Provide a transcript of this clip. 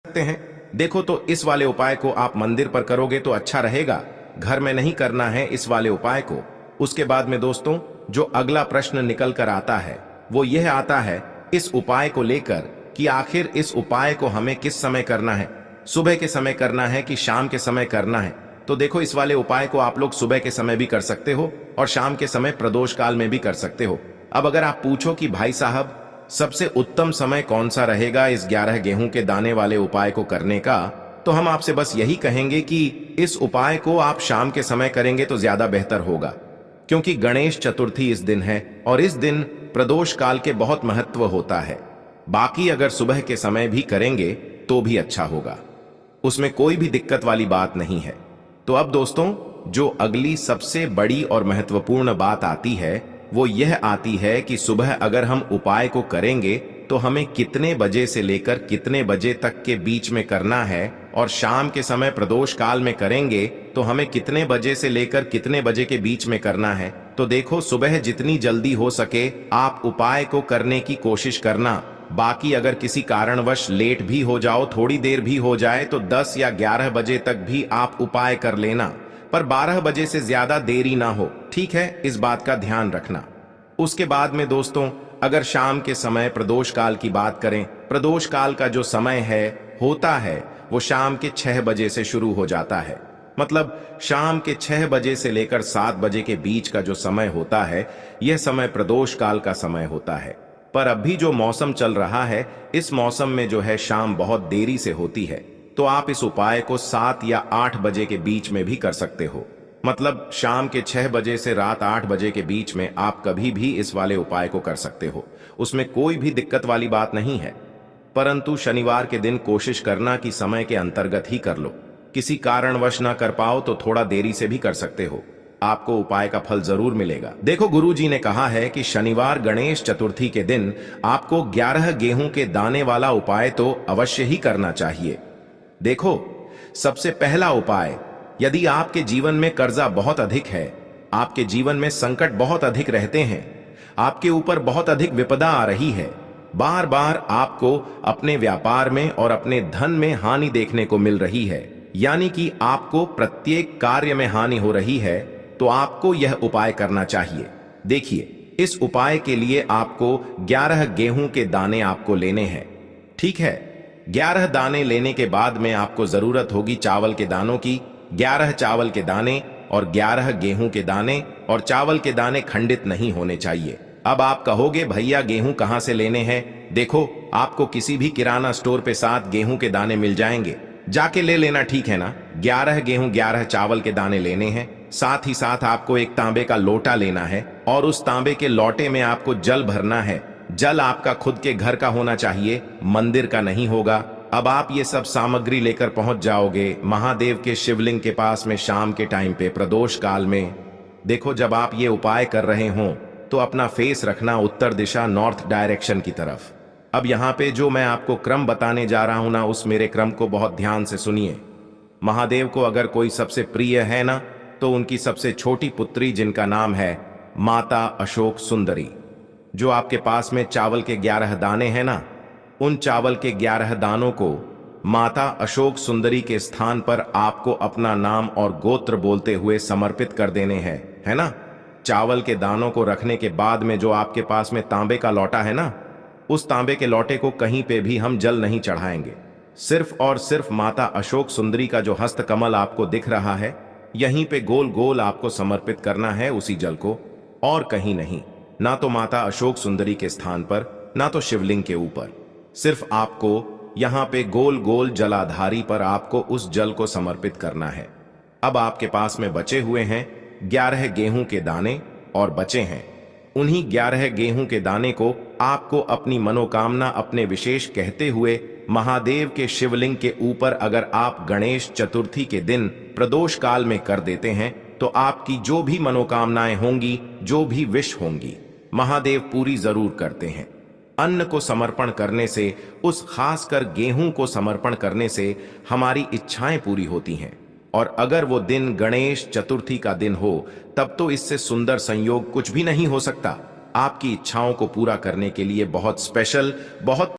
सकते हैं। देखो तो इस वाले उपाय को आप मंदिर पर करोगे तो अच्छा रहेगा, घर में नहीं करना है इस वाले उपाय को। उसके बाद में दोस्तों जो अगला प्रश्न निकल कर आता है वो यह आता है इस उपाय को लेकर कि आखिर इस उपाय को हमें किस समय करना है, सुबह के समय करना है कि शाम के समय करना है। तो देखो इस वाले उपाय को आप लोग सुबह के समय भी कर सकते हो और शाम के समय प्रदोष काल में भी कर सकते हो। अब अगर आप पूछो कि भाई साहब सबसे उत्तम समय कौन सा रहेगा इस 11 गेहूं के दाने वाले उपाय को करने का, तो हम आपसे बस यही कहेंगे कि इस उपाय को आप शाम के समय करेंगे तो ज्यादा बेहतर होगा, क्योंकि गणेश चतुर्थी इस दिन है और इस दिन प्रदोष काल के बहुत महत्व होता है। बाकी अगर सुबह के समय भी करेंगे तो भी अच्छा होगा, उसमें कोई भी दिक्कत वाली बात नहीं है। तो अब दोस्तों जो अगली सबसे बड़ी और महत्वपूर्ण बात आती है वो यह आती है कि सुबह अगर हम उपाय को करेंगे तो हमें कितने बजे से लेकर कितने बजे तक के बीच में करना है, और शाम के समय प्रदोष काल में करेंगे तो हमें कितने बजे से लेकर कितने बजे के बीच में करना है। तो देखो सुबह जितनी जल्दी हो सके आप उपाय को करने की कोशिश करना। बाकी अगर किसी कारणवश लेट भी हो जाओ, थोड़ी देर भी हो जाए, तो 10 या 11 बजे तक भी आप उपाय कर लेना, पर 12 बजे से ज्यादा देरी ना हो, ठीक है, इस बात का ध्यान रखना। उसके बाद में दोस्तों अगर शाम के समय प्रदोष काल की बात करें, प्रदोष काल का जो समय है होता है वो शाम के 6 बजे से शुरू हो जाता है। मतलब शाम के 6 बजे से लेकर 7 बजे के बीच का जो समय होता है यह समय प्रदोष काल का समय होता है। पर अभी जो मौसम चल रहा है इस मौसम में जो है शाम बहुत देरी से होती है, तो आप इस उपाय को 7 या 8 बजे के बीच में भी कर सकते हो। मतलब शाम के 6 बजे से रात 8 बजे के बीच में आप कभी भी इस वाले उपाय को कर सकते हो, उसमें कोई भी दिक्कत वाली बात नहीं है। परंतु शनिवार के दिन कोशिश करना कि समय के अंतर्गत ही कर लो, किसी कारणवश ना कर पाओ तो थोड़ा देरी से भी कर सकते हो, आपको उपाय का फल जरूर मिलेगा। देखो गुरुजी ने कहा है कि शनिवार गणेश चतुर्थी के दिन आपको 11 गेहूं के दाने वाला उपाय तो अवश्य ही करना चाहिए। देखो सबसे पहला उपाय, यदि आपके जीवन में कर्जा बहुत अधिक है, आपके जीवन में संकट बहुत अधिक रहते हैं, आपके ऊपर बहुत अधिक विपदा आ रही है, बार बार आपको अपने व्यापार में और अपने धन में हानि देखने को मिल रही है, यानी कि आपको प्रत्येक कार्य में हानि हो रही है, तो आपको यह उपाय करना चाहिए। देखिए इस उपाय के लिए आपको 11 गेहूं के दाने आपको लेने हैं, ठीक है। 11 दाने लेने के बाद में आपको जरूरत होगी चावल के दानों की। 11 चावल के दाने और 11 गेहूं के दाने, और चावल के दाने खंडित नहीं होने चाहिए। अब आप कहोगे भैया गेहूं कहां से लेने हैं? देखो आपको किसी भी किराना स्टोर पे 7 गेहूं के दाने मिल जाएंगे, जाके ले लेना, ठीक है ना। 11 गेहूं 11 चावल के दाने लेने हैं। साथ ही साथ आपको एक तांबे का लोटा लेना है और उस तांबे के लोटे में आपको जल भरना है। जल आपका खुद के घर का होना चाहिए, मंदिर का नहीं होगा। अब आप ये सब सामग्री लेकर पहुंच जाओगे महादेव के शिवलिंग के पास में शाम के टाइम पे प्रदोष काल में। देखो जब आप ये उपाय कर रहे हो तो अपना फेस रखना उत्तर दिशा, नॉर्थ डायरेक्शन की तरफ। अब यहाँ पे जो मैं आपको क्रम बताने जा रहा हूं ना, उस मेरे क्रम को बहुत ध्यान से सुनिए। महादेव को अगर कोई सबसे प्रिय है ना, तो उनकी सबसे छोटी पुत्री जिनका नाम है माता अशोक सुंदरी, जो आपके पास में चावल के 11 दाने हैं ना, उन चावल के 11 दानों को माता अशोक सुंदरी के स्थान पर आपको अपना नाम और गोत्र बोलते हुए समर्पित कर देने हैं, है ना। चावल के दानों को रखने के बाद में जो आपके पास में तांबे का लोटा है ना, उस तांबे के लोटे को कहीं पे भी हम जल नहीं चढ़ाएंगे। सिर्फ और सिर्फ माता अशोक सुंदरी का जो हस्त कमल आपको दिख रहा है यहीं पे गोल गोल आपको समर्पित करना है उसी जल को, और कहीं नहीं, ना तो माता अशोक सुंदरी के स्थान पर ना तो शिवलिंग के ऊपर। सिर्फ आपको यहां पे गोल गोल जलाधारी पर आपको उस जल को समर्पित करना है। अब आपके पास में बचे हुए हैं 11 गेहूं के दाने, और बचे हैं उन्हीं 11 गेहूं के दाने को आपको अपनी मनोकामना अपने विशेष कहते हुए महादेव के शिवलिंग के ऊपर अगर आप गणेश चतुर्थी के दिन प्रदोष काल में कर देते हैं तो आपकी जो भी मनोकामनाएं होंगी, जो भी विश होंगी, महादेव पूरी जरूर करते हैं। अन्न को समर्पण करने से, उस खासकर गेहूं को समर्पण करने से हमारी इच्छाएं पूरी होती हैं, और अगर वो दिन गणेश चतुर्थी का दिन हो तब तो इससे सुंदर संयोग कुछ भी नहीं हो सकता। आपकी इच्छाओं को पूरा करने के लिए बहुत स्पेशल, बहुत